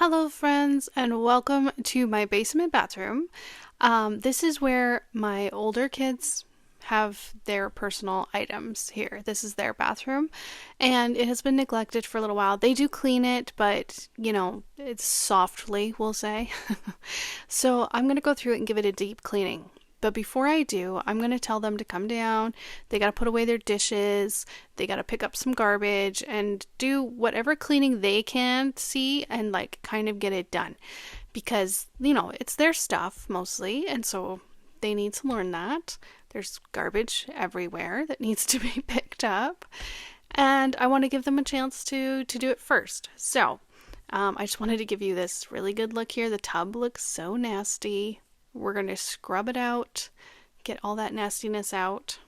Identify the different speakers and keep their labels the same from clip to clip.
Speaker 1: Hello friends, and welcome to my basement bathroom. This is where my older kids have their personal items here. This is their bathroom, and it has been neglected for a little while. They do clean it, but it's softly, we'll say. So I'm going to go through it and give it a deep cleaning. But before I do, I'm going to tell them to come down. They got to put away their dishes. They got to pick up some garbage and do whatever cleaning they can see and kind of get it done. Because, it's their stuff mostly. And so they need to learn that. There's garbage everywhere that needs to be picked up. And I want to give them a chance to do it first. So I just wanted to give you this really good look here. The tub looks so nasty. We're going to scrub it out, get all that nastiness out.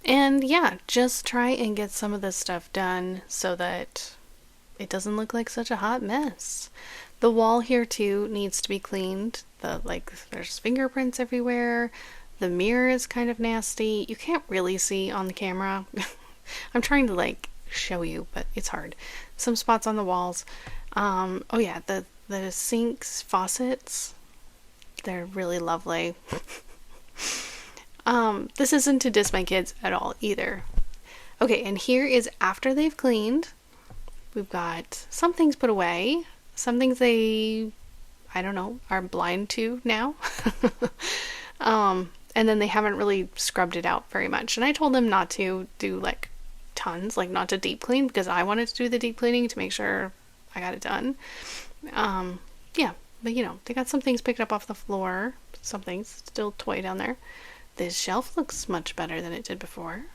Speaker 1: And yeah, just try and get some of this stuff done so that it doesn't look like such a hot mess. The wall here too needs to be cleaned. There's fingerprints everywhere. The mirror is kind of nasty. You can't really see on the camera. I'm trying to show you, but it's hard. Some spots on the walls. Oh yeah, the sinks, faucets. They're really lovely. This isn't to diss my kids at all either. Okay, and here is after they've cleaned. We've got some things put away. Some things they, I don't know, are blind to now. And then they haven't really scrubbed it out very much. And I told them not to do tons, not to deep clean, because I wanted to do the deep cleaning to make sure I got it done. Yeah. But they got some things picked up off the floor. Some things still toy down there. This shelf looks much better than it did before.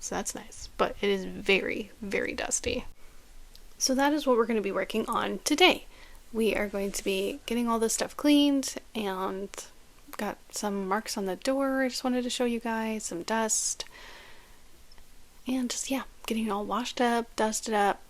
Speaker 1: So that's nice. But it is very, very dusty. So that is what we're going to be working on today. We are going to be getting all this stuff cleaned and got some marks on the door. I just wanted to show you guys some dust. And just, getting it all washed up, dusted up,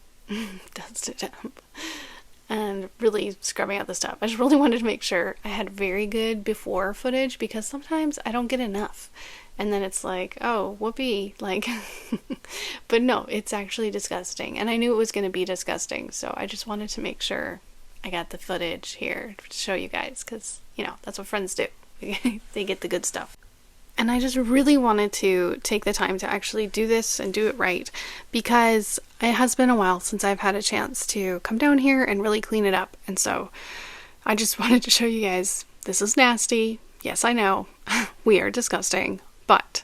Speaker 1: and really scrubbing out the stuff. I just really wanted to make sure I had very good before footage, because sometimes I don't get enough. And then it's oh, whoopee. But no, it's actually disgusting. And I knew it was going to be disgusting. So I just wanted to make sure I got the footage here to show you guys, because, that's what friends do. They get the good stuff. And I just really wanted to take the time to actually do this and do it right, because it has been a while since I've had a chance to come down here and really clean it up. And so I just wanted to show you guys, this is nasty. Yes, I know. We are disgusting. But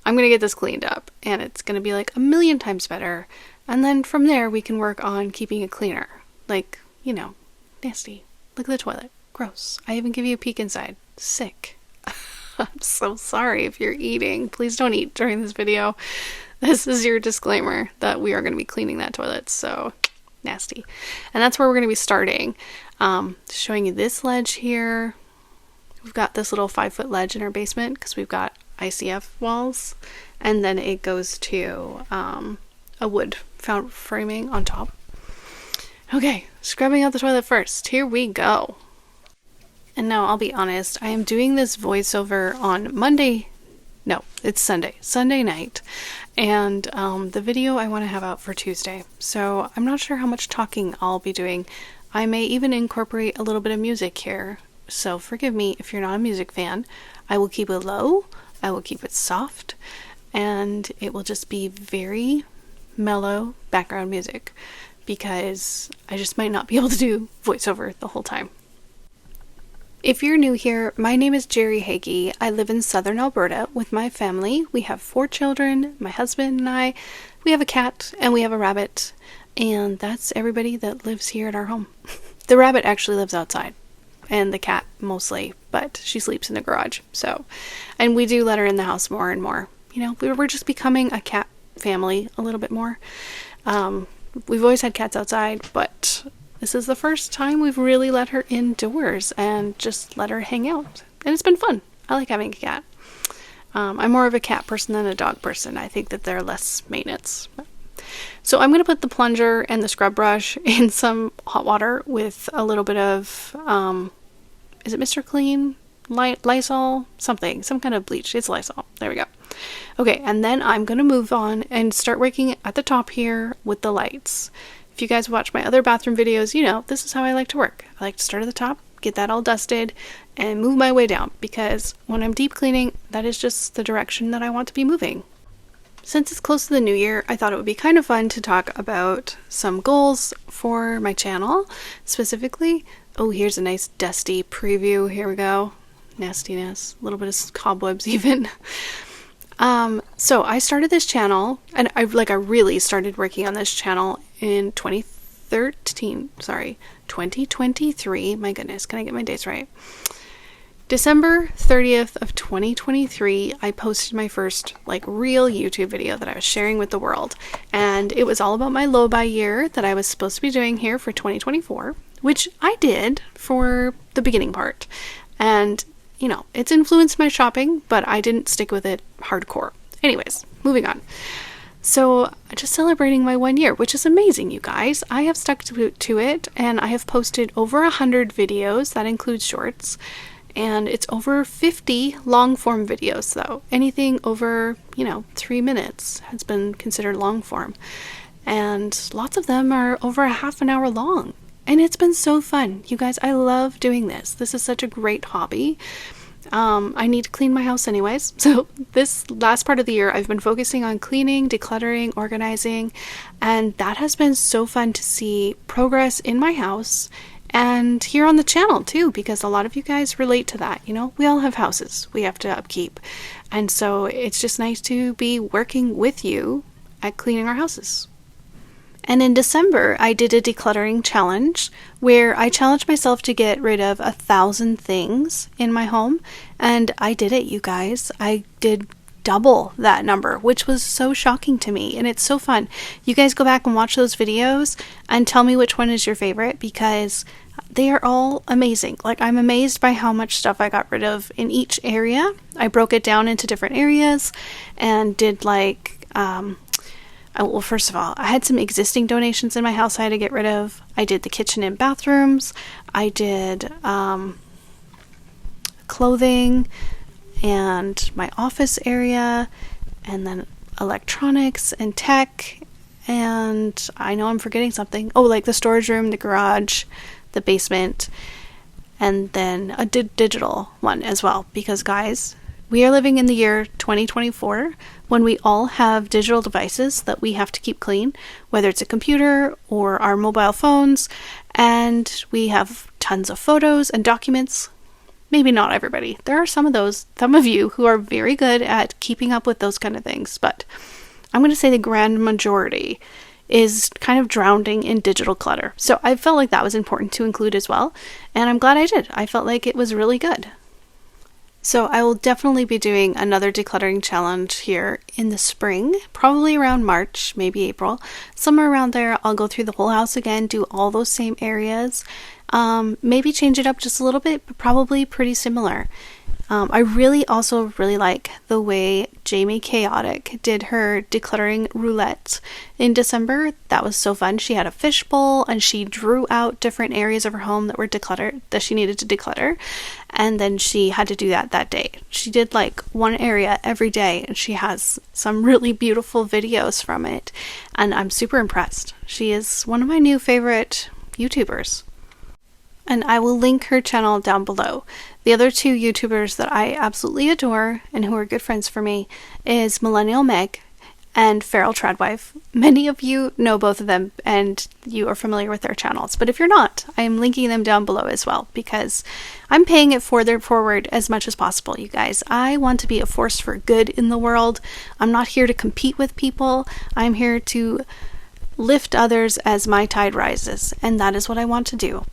Speaker 1: I'm going to get this cleaned up, and it's going to be a million times better. And then from there, we can work on keeping it cleaner. Nasty. Look at the toilet. Gross. I even give you a peek inside. Sick. I'm so sorry if you're eating. Please don't eat during this video. This is your disclaimer that we are going to be cleaning that toilet. So nasty. And that's where we're going to be starting. Showing you this ledge here. We've got this little 5-foot ledge in our basement because we've got ICF walls. And then it goes to a wood framing on top. Okay, scrubbing out the toilet first. Here we go. And now I'll be honest, I am doing this voiceover on Monday. No, it's Sunday night. And the video I want to have out for Tuesday. So I'm not sure how much talking I'll be doing. I may even incorporate a little bit of music here. So forgive me if you're not a music fan. I will keep it low. I will keep it soft. And it will just be very mellow background music, because I just might not be able to do voiceover the whole time. If you're new here, my name is Jerry Hagee. I live in southern Alberta with my family. We have 4 children, my husband and I. We have a cat and we have a rabbit, and that's everybody that lives here at our home. The rabbit actually lives outside, and the cat mostly, but she sleeps in the garage. And we do let her in the house more and more. We're just becoming a cat family a little bit more. We've always had cats outside, but this is the first time we've really let her indoors and just let her hang out. And it's been fun. I like having a cat. I'm more of a cat person than a dog person. I think that they're less maintenance. So I'm going to put the plunger and the scrub brush in some hot water with a little bit of, is it Mr. Clean? Lysol? Something. Some kind of bleach. It's Lysol. There we go. Okay, and then I'm going to move on and start working at the top here with the lights. If you guys watch my other bathroom videos, you know, this is how I like to work. I like to start at the top, get that all dusted, and move my way down, because when I'm deep cleaning, that is just the direction that I want to be moving. Since it's close to the new year, I thought it would be kind of fun to talk about some goals for my channel, specifically. Oh, here's a nice dusty preview. Here we go. Nastiness, a little bit of cobwebs even. So I started this channel, and I really started working on this channel in 2023. My goodness, can I get my dates right? December 30th of 2023, I posted my first real YouTube video that I was sharing with the world. And it was all about my low buy year that I was supposed to be doing here for 2024, which I did for the beginning part. And you know, it's influenced my shopping, but I didn't stick with it hardcore. Anyways, moving on. So just celebrating my 1 year, which is amazing, you guys. I have stuck to it, and I have posted over 100 videos. That includes shorts. And it's over 50 long form videos, though. Anything over, 3 minutes has been considered long form. And lots of them are over a half an hour long. And it's been so fun. You guys, I love doing this. This is such a great hobby. I need to clean my house anyways. So this last part of the year, I've been focusing on cleaning, decluttering, organizing. And that has been so fun to see progress in my house and here on the channel too, because a lot of you guys relate to that. You know, we all have houses we have to upkeep. And so it's just nice to be working with you at cleaning our houses. And in December, I did a decluttering challenge where I challenged myself to get rid of 1,000 things in my home. And I did it, you guys. I did double that number, which was so shocking to me. And it's so fun. You guys go back and watch those videos and tell me which one is your favorite, because they are all amazing. I'm amazed by how much stuff I got rid of in each area. I broke it down into different areas and did well, first of all, I had some existing donations in my house I had to get rid of. I did the kitchen and bathrooms. I did clothing and my office area, and then electronics and tech. And I know I'm forgetting something. Oh, the storage room, the garage, the basement, and then a digital one as well. Because guys, we are living in the year 2024 when we all have digital devices that we have to keep clean, whether it's a computer or our mobile phones, and we have tons of photos and documents. Maybe not everybody. There are some of you who are very good at keeping up with those kind of things, but I'm going to say the grand majority is kind of drowning in digital clutter. So I felt like that was important to include as well, and I'm glad I did. I felt like it was really good. So I will definitely be doing another decluttering challenge here in the spring, probably around March, maybe April. Somewhere around there, I'll go through the whole house again, do all those same areas. Maybe change it up just a little bit, but probably pretty similar. I also really like the way Jamie Chaotic did her decluttering roulette in December. That was so fun. She had a fishbowl and she drew out different areas of her home that were decluttered, that she needed to declutter. And then she had to do that day. She did one area every day, and she has some really beautiful videos from it. And I'm super impressed. She is one of my new favorite YouTubers. And I will link her channel down below. The other two YouTubers that I absolutely adore and who are good friends for me is Millennial Meg and Feral Tradwife. Many of you know both of them and you are familiar with their channels. But if you're not, I am linking them down below as well, because I'm paying it forward as much as possible, you guys. I want to be a force for good in the world. I'm not here to compete with people. I'm here to lift others as my tide rises. And that is what I want to do.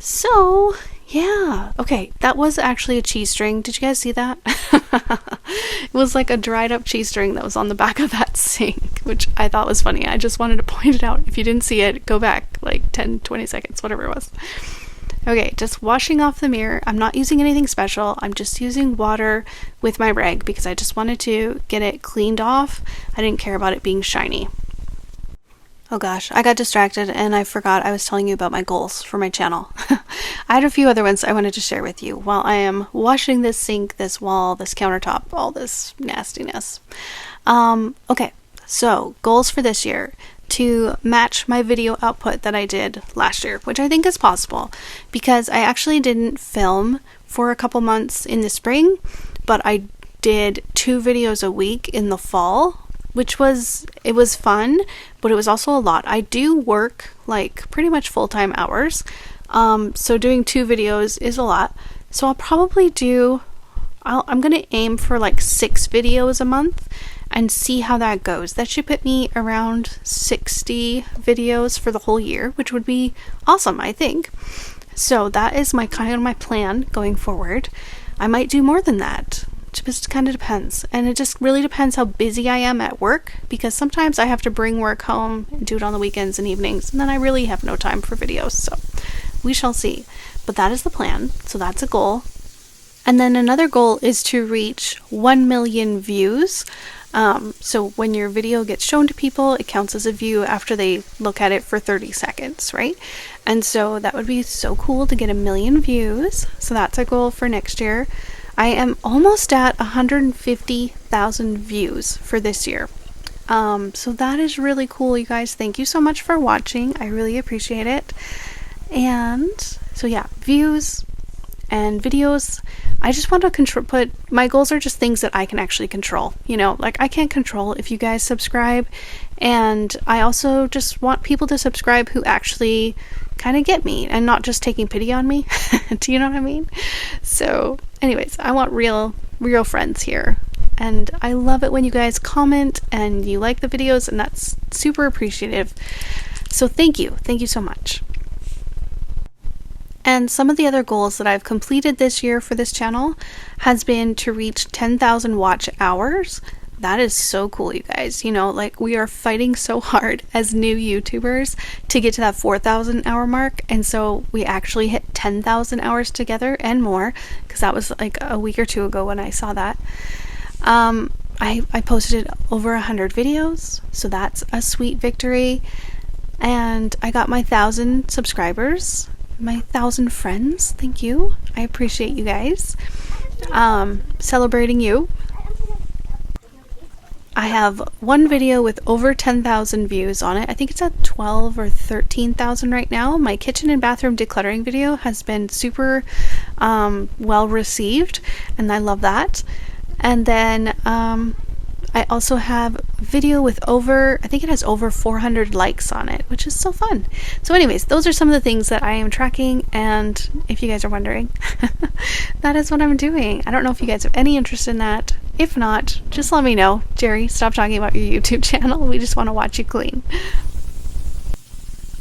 Speaker 1: So, yeah. Okay, that was actually a cheese string. Did you guys see that? It was like a dried up cheese string that was on the back of that sink, which I thought was funny. I just wanted to point it out. If you didn't see it, go back 10, 20 seconds, whatever it was. Okay, just washing off the mirror. I'm not using anything special. I'm just using water with my rag because I just wanted to get it cleaned off. I didn't care about it being shiny. Oh gosh, I got distracted and I forgot I was telling you about my goals for my channel. I had a few other ones I wanted to share with you while I am washing this sink, this wall, this countertop, all this nastiness. Okay, so goals for this year. to match my video output that I did last year, which I think is possible because I actually didn't film for a couple months in the spring, but I did 2 videos a week in the fall, which was fun, but it was also a lot. I do work like pretty much full-time hours, so doing 2 videos is a lot. So I'll probably do, I'm gonna aim for like 6 videos a month and see how that goes. That should put me around 60 videos for the whole year, which would be awesome, I think. So that is my kind of my plan going forward. I might do more than that. It just kind of depends. And it just really depends how busy I am at work, because sometimes I have to bring work home and do it on the weekends and evenings, and then I really have no time for videos. So we shall see. But that is the plan. So that's a goal. And then another goal is to reach 1 million views. So when your video gets shown to people, it counts as a view after they look at it for 30 seconds, right? And so that would be so cool to get 1 million views. So that's a goal for next year. I am almost at 150,000 views for this year. So that is really cool, you guys. Thank you so much for watching. I really appreciate it. And so yeah, views and videos. I just want to my goals are just things that I can actually control. You know, like I can't control if you guys subscribe, and I also just want people to subscribe who actually kind of get me and not just taking pity on me. Do you know what I mean? So anyways, I want real friends here, and I love it when you guys comment and you like the videos, and that's super appreciative. So thank you so much. And some of the other goals that I've completed this year for this channel has been to reach 10,000 watch hours. That is so cool, you guys. You know, like we are fighting so hard as new YouTubers to get to that 4,000 hour mark. And so we actually hit 10,000 hours together and more, because that was like a week or 2 ago when I saw that. I posted over 100 videos, so that's a sweet victory. And I got my 1,000 subscribers. My 1,000 friends. Thank you. I appreciate you guys. Celebrating you. I have one video with over 10,000 views on it. I think it's at 12 or 13,000 right now. My kitchen and bathroom decluttering video has been super well received, and I love that. And then I also have a video with I think it has over 400 likes on it, which is so fun. So anyways, those are some of the things that I am tracking, and if you guys are wondering, that is what I'm doing. I don't know if you guys have any interest in that. If not, just let me know. Jerry, stop talking about your YouTube channel. We just want to watch you clean.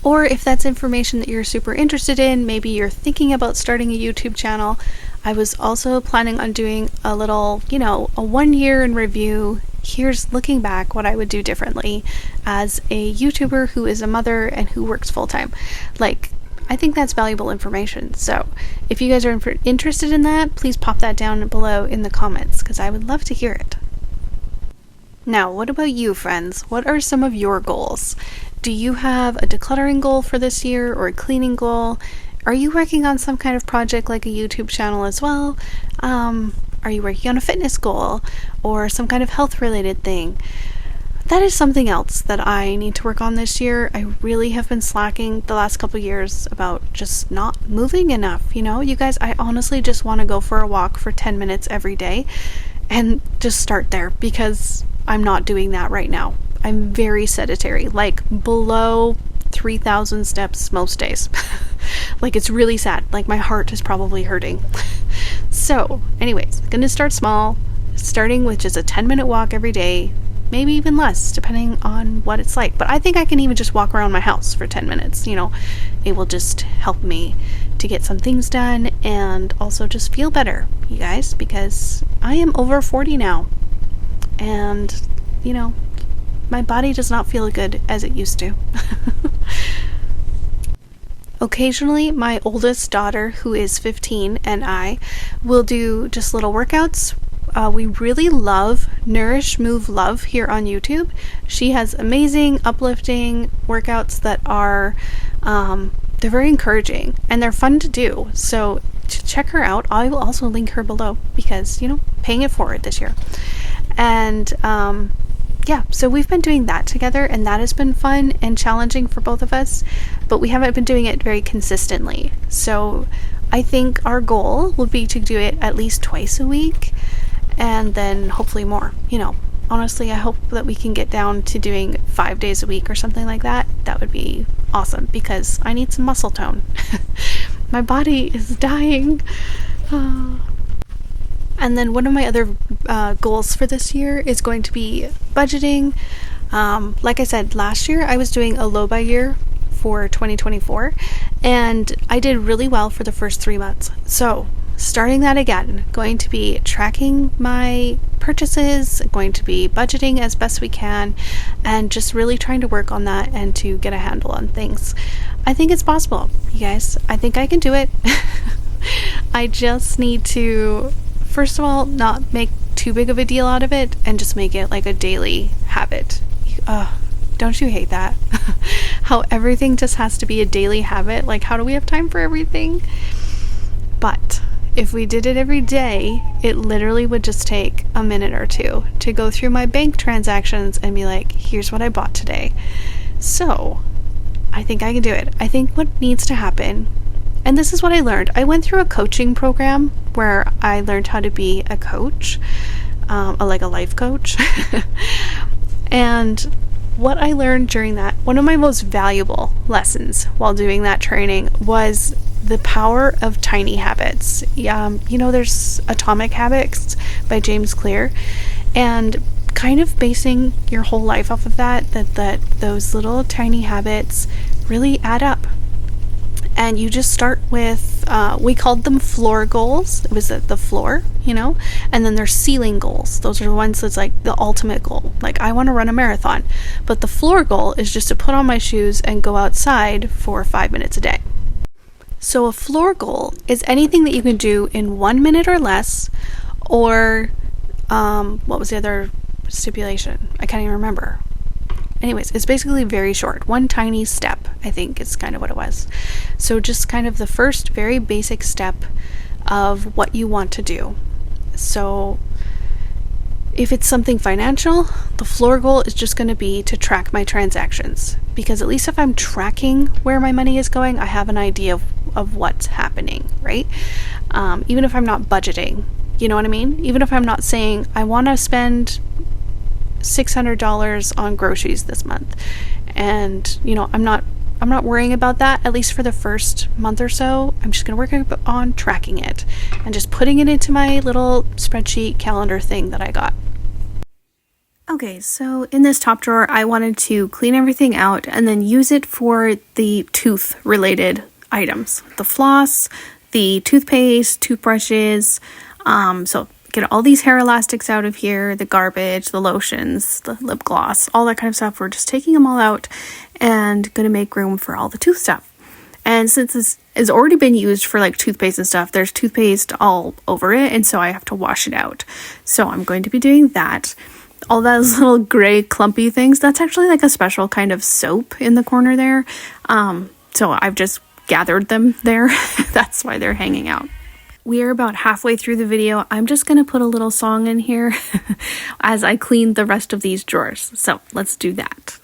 Speaker 1: Or if that's information that you're super interested in, maybe you're thinking about starting a YouTube channel. I was also planning on doing a little, a 1 year in review. Here's looking back what I would do differently as a YouTuber who is a mother and who works full-time. Like, I think that's valuable information. So if you guys are interested in that, please pop that down below in the comments, because I would love to hear it. Now, what about you, friends? What are some of your goals? Do you have a decluttering goal for this year, or a cleaning goal? Are you working on some kind of project like a YouTube channel as well? Are you working on a fitness goal or some kind of health related thing? That is something else that I need to work on this year. I really have been slacking the last couple years about just not moving enough. You guys, I honestly just want to go for a walk for 10 minutes every day and just start there, because I'm not doing that right now. I'm very sedentary, like below 3,000 steps most days. Like, it's really sad. Like, my heart is probably hurting. So anyways, I'm gonna start small, starting with just a 10-minute walk every day, maybe even less depending on what it's like. But I think I can even just walk around my house for 10 minutes. It will just help me to get some things done and also just feel better, you guys, because I am over 40 now, and my body does not feel good as it used to. Occasionally, my oldest daughter, who is 15, and I will do just little workouts. We really love Nourish, Move, Love here on YouTube. She has amazing, uplifting workouts that are, they're very encouraging, and they're fun to do. So to check her out, I will also link her below, because, paying it forward this year. And yeah, so we've been doing that together, and that has been fun and challenging for both of us, but we haven't been doing it very consistently. So I think our goal will be to do it at least twice a week, and then hopefully more. Honestly, I hope that we can get down to doing 5 days a week or something like that. That would be awesome, because I need some muscle tone. My body is dying. And then one of my other goals for this year is going to be budgeting. Like I said, last year I was doing a low buy year for 2024, and I did really well for the first 3 months. So starting that again, going to be tracking my purchases, going to be budgeting as best we can, and just really trying to work on that and to get a handle on things. I think it's possible, you guys. I think I can do it. I just need to, first of all, not make too big of a deal out of it and just make it like a daily habit. Don't you hate that? How everything just has to be a daily habit? Like, how do we have time for everything? But if we did it every day, it literally would just take a minute or two to go through my bank transactions and be like, here's what I bought today. So I think I can do it. I think what needs to happen, and this is what I learned. I went through a coaching program where I learned how to be a coach, like a life coach. And what I learned during that, one of my most valuable lessons while doing that training was the power of tiny habits. There's Atomic Habits by James Clear, and kind of basing your whole life off of that those little tiny habits really add up. And you just start with, we called them floor goals. It was the floor, and then there's ceiling goals. Those are the ones that's like the ultimate goal. Like, I want to run a marathon, but the floor goal is just to put on my shoes and go outside for 5 minutes a day. So a floor goal is anything that you can do in 1 minute or less, or what was the other stipulation? I can't even remember. Anyways, it's basically very short. One tiny step, I think, is kind of what it was. So just kind of the first very basic step of what you want to do. So if it's something financial, the floor goal is just going to be to track my transactions. Because at least if I'm tracking where my money is going, I have an idea of what's happening, right? Even if I'm not budgeting, you know what I mean? Even if I'm not saying, I want to spend $600 on groceries this month, and I'm not worrying about that, at least for the first month or so. I'm just going to work on tracking it and just putting it into my little spreadsheet calendar thing that I got. Okay, so in this top drawer, I wanted to clean everything out and then use it for the tooth related items, the floss, the toothpaste, toothbrushes, so get all these hair elastics out of here, the garbage, the lotions, the lip gloss, all that kind of stuff. We're just taking them all out and going to make room for all the tooth stuff. And since this has already been used for like toothpaste and stuff, there's toothpaste all over it, and so I have to wash it out. So I'm going to be doing that. All those little gray clumpy things, that's actually like a special kind of soap in the corner there. So I've just gathered them there. That's why they're hanging out. We are about halfway through the video. I'm just going to put a little song in here as I clean the rest of these drawers. So let's do that.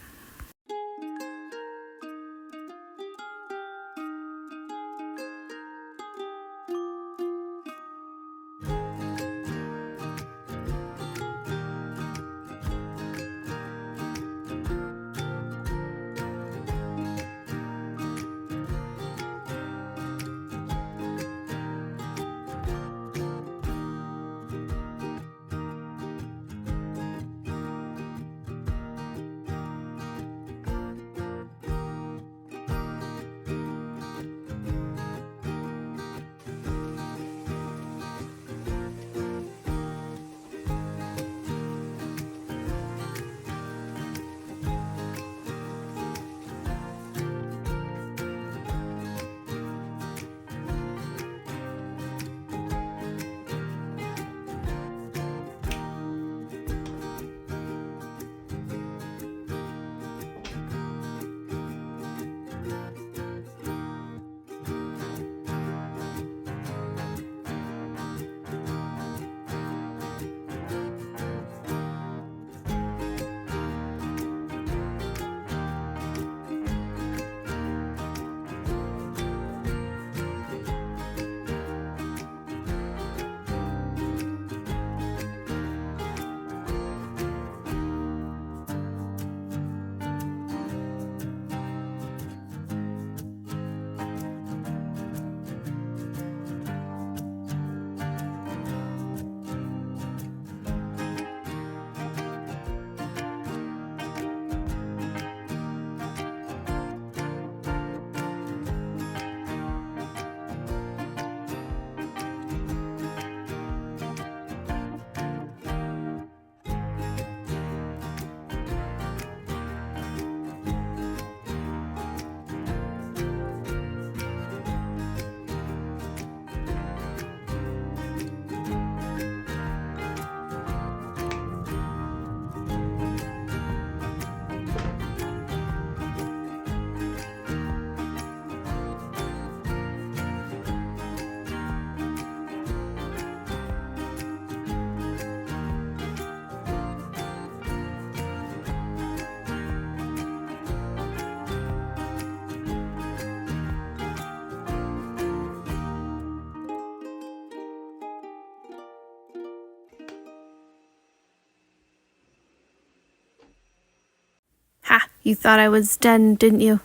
Speaker 1: You thought I was done, didn't you?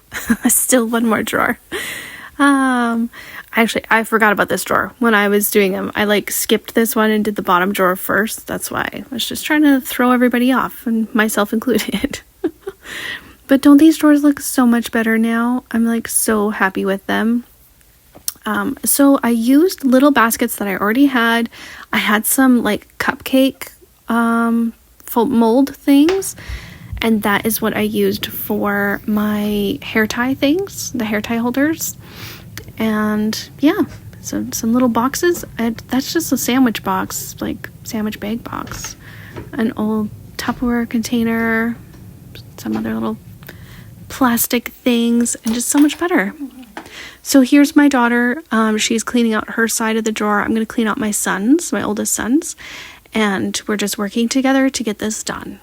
Speaker 1: Still one more drawer. Actually, I forgot about this drawer. When I was doing them, I like skipped this one and did the bottom drawer first. That's why I was just trying to throw everybody off, and myself included. But don't these drawers look so much better now? I'm like so happy with them. So I used little baskets that I already had. I had some like cupcake full mold things, and that is what I used for my hair tie things, the hair tie holders. And yeah, so some little boxes. That's just a sandwich box, like sandwich bag box. An old Tupperware container, some other little plastic things, and just so much better. So here's my daughter. She's cleaning out her side of the drawer. I'm going to clean out my son's, my oldest son's, and we're just working together to get this done.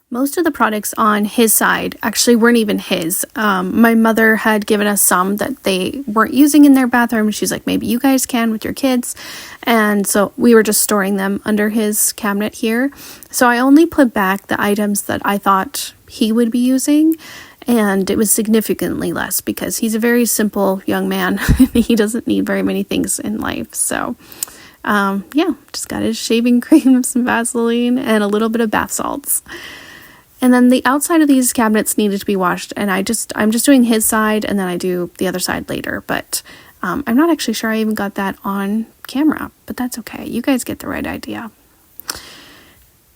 Speaker 1: Most of the products on his side actually weren't even his. My mother had given us some that they weren't using in their bathroom. She's like, maybe you guys can with your kids. And so we were just storing them under his cabinet here. So I only put back the items that I thought he would be using. And it was significantly less because he's a very simple young man. He doesn't need very many things in life. So yeah, just got his shaving cream, some Vaseline, and a little bit of bath salts. And then the outside of these cabinets needed to be washed, and I'm just doing his side, and then I do the other side later. But I'm not actually sure I even got that on camera, but that's okay. You guys get the right idea.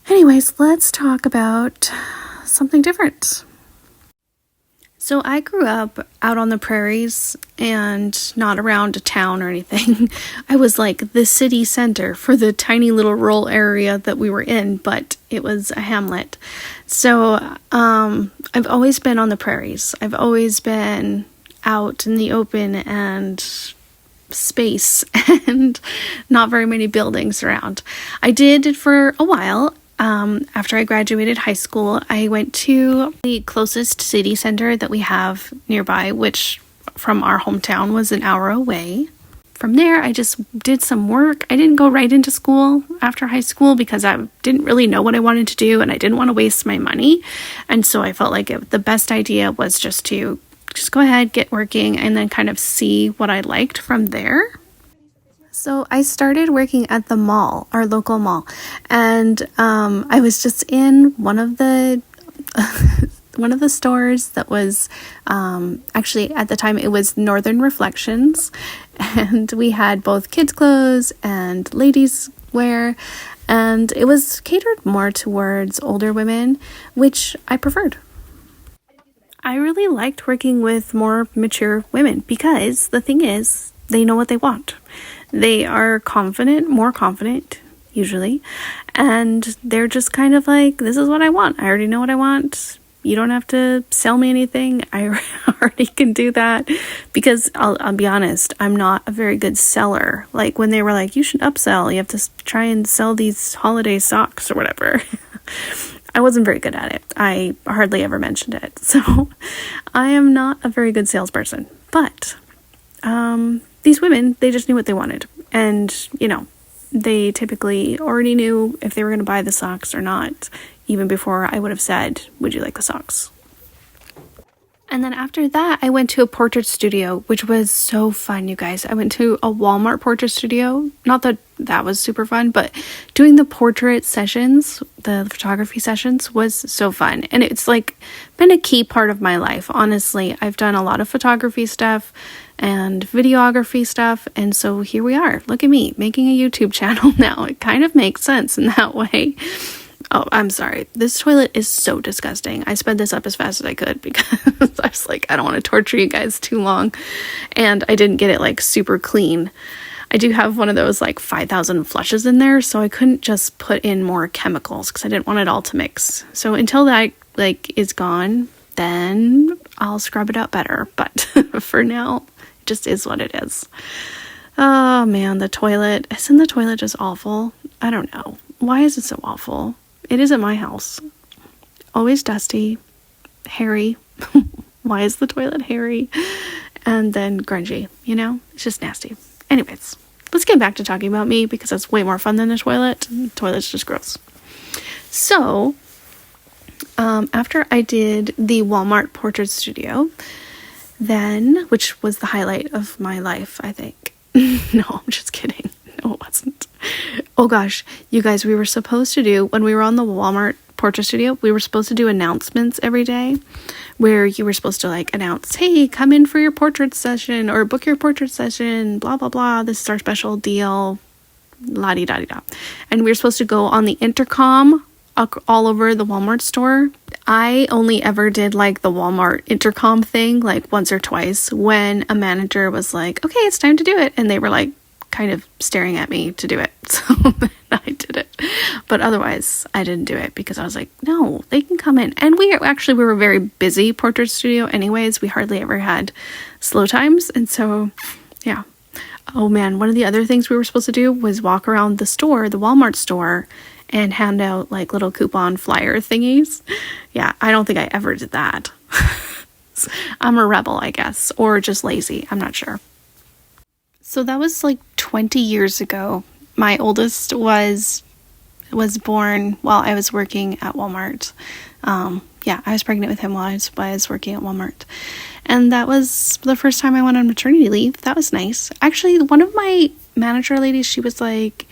Speaker 1: Anyways, let's talk about something different. So I grew up out on the prairies and not around a town or anything. I was like the city center for the tiny little rural area that we were in, but it was a hamlet. So I've always been on the prairies. I've always been out in the open and space and not very many buildings around. I did for a while. After I graduated high school, I went to the closest city center that we have nearby, which from our hometown was an hour away. From there, I just did some work. I didn't go right into school after high school because I didn't really know what I wanted to do and I didn't want to waste my money. And so I felt like the best idea was just to go ahead, get working, and then kind of see what I liked from there. So I started working at the mall, our local mall, and I was just in one of the stores that was actually at the time it was Northern Reflections, and we had both kids clothes and ladies wear, and it was catered more towards older women, which I preferred. I really liked working with more mature women because the thing is, they know what they want. They are more confident, usually, and they're just kind of like, this is what I want. I already know what I want. You don't have to sell me anything. I already can do that because I'll be honest, I'm not a very good seller. Like when they were like, you should upsell, you have to try and sell these holiday socks or whatever. I wasn't very good at it. I hardly ever mentioned it. So I am not a very good salesperson, but these women, they just knew what they wanted. And, they typically already knew if they were going to buy the socks or not, even before I would have said, would you like the socks? And then after that, I went to a portrait studio, which was so fun, you guys. I went to a Walmart portrait studio. Not that that was super fun, but doing the portrait sessions, the photography sessions was so fun. And it's like been a key part of my life. Honestly, I've done a lot of photography stuff and videography stuff. And so here we are. Look at me making a YouTube channel now. It kind of makes sense in that way. Oh, I'm sorry. This toilet is so disgusting. I sped this up as fast as I could because I was like, I don't want to torture you guys too long. And I didn't get it like super clean. I do have one of those like 5,000 flushes in there, so I couldn't just put in more chemicals because I didn't want it all to mix. So until that like is gone, then I'll scrub it out better. But for now, it just is what it is. Oh man, the toilet. Isn't the toilet just awful? I don't know. Why is it so awful? It is at my house. Always dusty, hairy. Why is the toilet hairy? And then grungy, It's just nasty. Anyways, let's get back to talking about me because that's way more fun than the toilet. The toilet's just gross. So, After I did the Walmart portrait studio, then, which was the highlight of my life, I think. No, I'm just kidding. No, it wasn't. Oh gosh, you guys, we were supposed to do, when we were on the Walmart portrait studio, we were supposed to do announcements every day where you were supposed to like announce, hey, come in for your portrait session or book your portrait session, blah, blah, blah. This is our special deal, la-di-da-di-da. And we were supposed to go on the intercom all over the Walmart store. I only ever did like the Walmart intercom thing like once or twice when a manager was like, okay, it's time to do it. And they were like kind of staring at me to do it. So I did it. But otherwise I didn't do it because I was like, no, they can come in. And we were a very busy portrait studio anyways. We hardly ever had slow times. And so, yeah. Oh man, one of the other things we were supposed to do was walk around the store, the Walmart store, and hand out like little coupon flyer thingies. Yeah, I don't think I ever did that. I'm a rebel, I guess, or just lazy. I'm not sure. So that was like 20 years ago. My oldest was born while I was working at Walmart. Yeah, I was pregnant with him while I was working at Walmart. And that was the first time I went on maternity leave. That was nice. Actually, one of my manager ladies, she was like,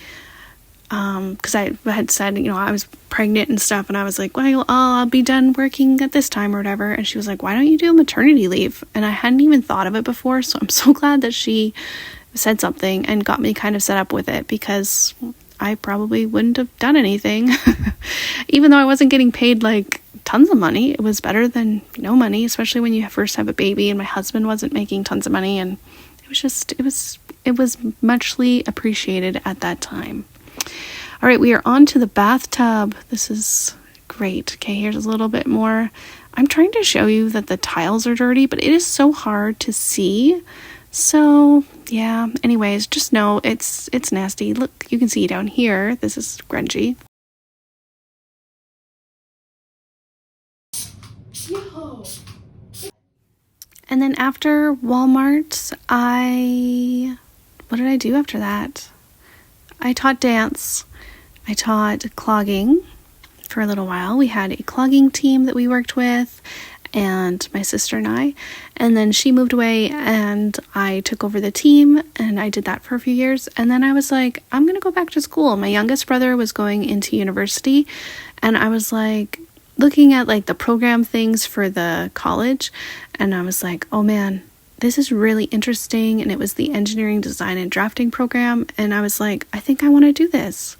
Speaker 1: because I had said, I was pregnant and stuff, and I was like, well, I'll be done working at this time or whatever. And she was like, why don't you do maternity leave? And I hadn't even thought of it before, so I'm so glad that she said something and got me kind of set up with it, because I probably wouldn't have done anything. Even though I wasn't getting paid like tons of money, it was better than no money, especially when you first have a baby, and my husband wasn't making tons of money, and it was muchly appreciated at that time. All right, we are on to the bathtub. This is great. Okay, here's a little bit more. I'm trying to show you that the tiles are dirty, but it is so hard to see. So, yeah, anyways, just know it's nasty. Look, you can see down here. This is grungy. Yo. And then after Walmart, what did I do after that? I taught dance. I taught clogging for a little while. We had a clogging team that we worked with, and my sister and I. And then she moved away, and I took over the team, and I did that for a few years. And then I was like, I'm going to go back to school. My youngest brother was going into university, and I was like looking at like the program things for the college, and I was like, oh man, this is really interesting. And it was the engineering design and drafting program. And I was like, I think I want to do this.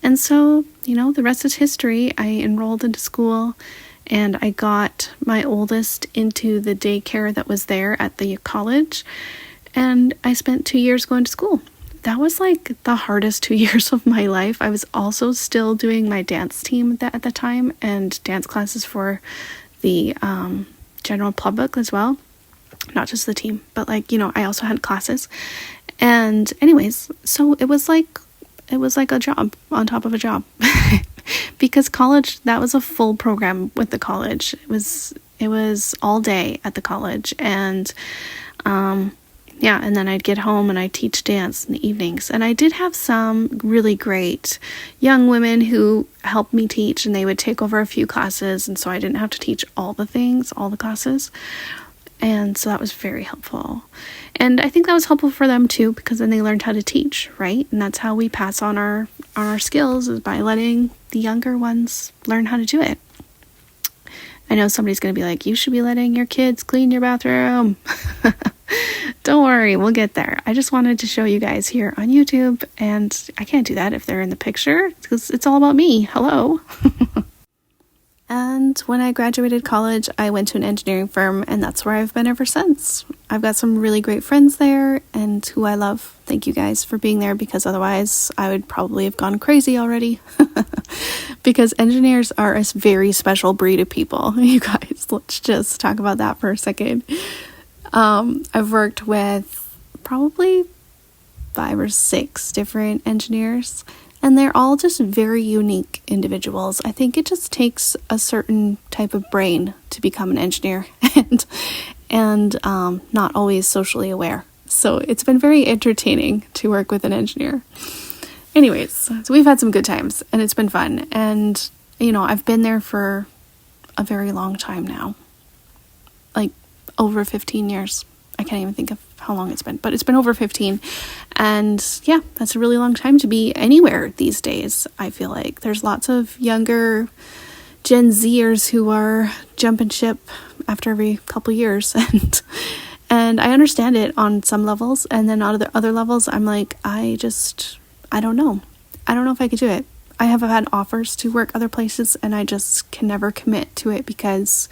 Speaker 1: And so, the rest is history. I enrolled into school, and I got my oldest into the daycare that was there at the college. And I spent 2 years going to school. That was like the hardest 2 years of my life. I was also still doing my dance team at the time, and dance classes for the general public as well. Not just the team, but I also had classes. And anyways, so it was like a job on top of a job. Because college, that was a full program with the college. It was all day at the college. And yeah, and then I'd get home and I'd teach dance in the evenings. And I did have some really great young women who helped me teach, and they would take over a few classes, and so I didn't have to teach all the classes. And so that was very helpful. And I think that was helpful for them too, because then they learned how to teach, right? And that's how we pass on our skills, is by letting the younger ones learn how to do it. I know somebody's going to be like, you should be letting your kids clean your bathroom. Don't worry, we'll get there. I just wanted to show you guys here on YouTube, and I can't do that if they're in the picture, because it's all about me. Hello. And when I graduated college, I went to an engineering firm, and that's where I've been ever since. I've got some really great friends there, and who I love. Thank you guys for being there, because otherwise I would probably have gone crazy already. Because engineers are a very special breed of people. You guys, let's just talk about that for a second. I've worked with probably 5 or 6 different engineers, and they're all just very unique individuals. I think it just takes a certain type of brain to become an engineer, and not always socially aware. So it's been very entertaining to work with an engineer. Anyways, so we've had some good times, and it's been fun. And, I've been there for a very long time now. Like over 15 years. I can't even think of how long it's been, but it's been over 15. And yeah, that's a really long time to be anywhere these days. I feel like there's lots of younger Gen Zers who are jumping ship after every couple years, and I understand it on some levels, and then on other levels, I'm like, I don't know. I don't know if I could do it. I have had offers to work other places, and I just can never commit to it because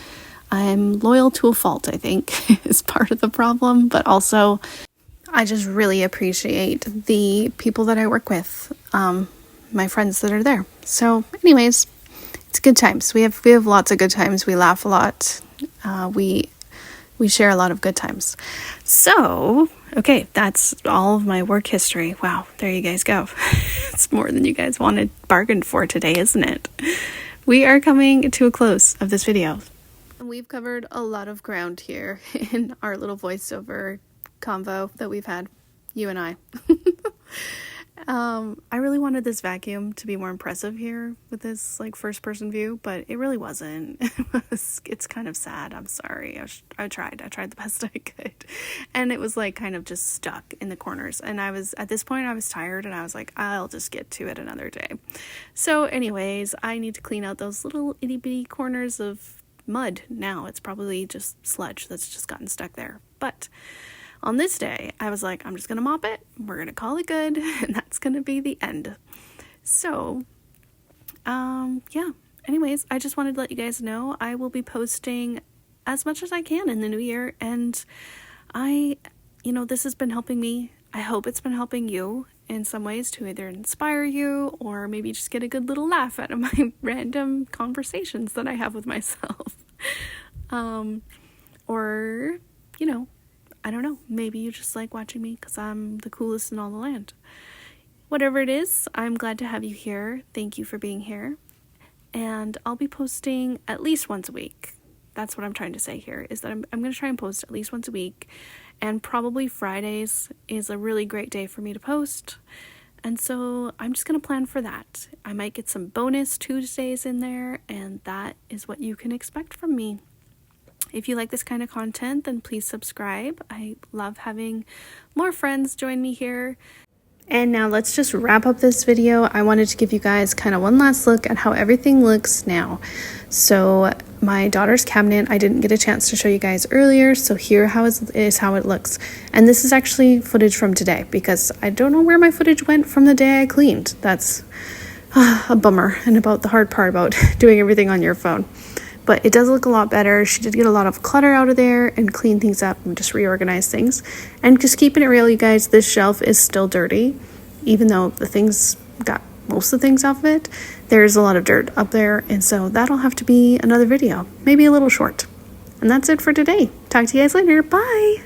Speaker 1: I'm loyal to a fault, I think, is part of the problem. But also, I just really appreciate the people that I work with, my friends that are there. So anyways, it's good times. We have lots of good times. We laugh a lot. We share a lot of good times. So, okay, that's all of my work history. Wow, there you guys go. It's more than you guys bargained for today, isn't it? We are coming to a close of this video. We've covered a lot of ground here in our little voiceover convo that we've had, you and I. I really wanted this vacuum to be more impressive here with this like first person view, but it really wasn't. It's kind of sad. I'm sorry. I tried the best I could, and it was like kind of just stuck in the corners, and at this point I was tired, and I was like, I'll just get to it another day. So anyways, I need to clean out those little itty bitty corners of mud now. It's probably just sludge that's just gotten stuck there, but on this day, I was like, I'm just going to mop it. We're going to call it good. And that's going to be the end. So, yeah. Anyways, I just wanted to let you guys know I will be posting as much as I can in the new year. And this has been helping me. I hope it's been helping you in some ways to either inspire you or maybe just get a good little laugh out of my random conversations that I have with myself. Or, I don't know, maybe you just like watching me because I'm the coolest in all the land. Whatever it is, I'm glad to have you here. Thank you for being here. And I'll be posting at least once a week. That's what I'm trying to say here, is that I'm going to try and post at least once a week. And probably Fridays is a really great day for me to post. And so I'm just going to plan for that. I might get some bonus Tuesdays in there, and that is what you can expect from me. If you like this kind of content, then please subscribe. I love having more friends join me here. And now let's just wrap up this video. I wanted to give you guys kind of one last look at how everything looks now. So my daughter's cabinet, I didn't get a chance to show you guys earlier. So here is how it looks. And this is actually footage from today because I don't know where my footage went from the day I cleaned. That's a bummer, and about the hard part about doing everything on your phone. But it does look a lot better. She did get a lot of clutter out of there and clean things up and just reorganize things. And just keeping it real, you guys, this shelf is still dirty. Even though the things got most of the things off of it, there's a lot of dirt up there. And so that'll have to be another video, maybe a little short. And that's it for today. Talk to you guys later. Bye.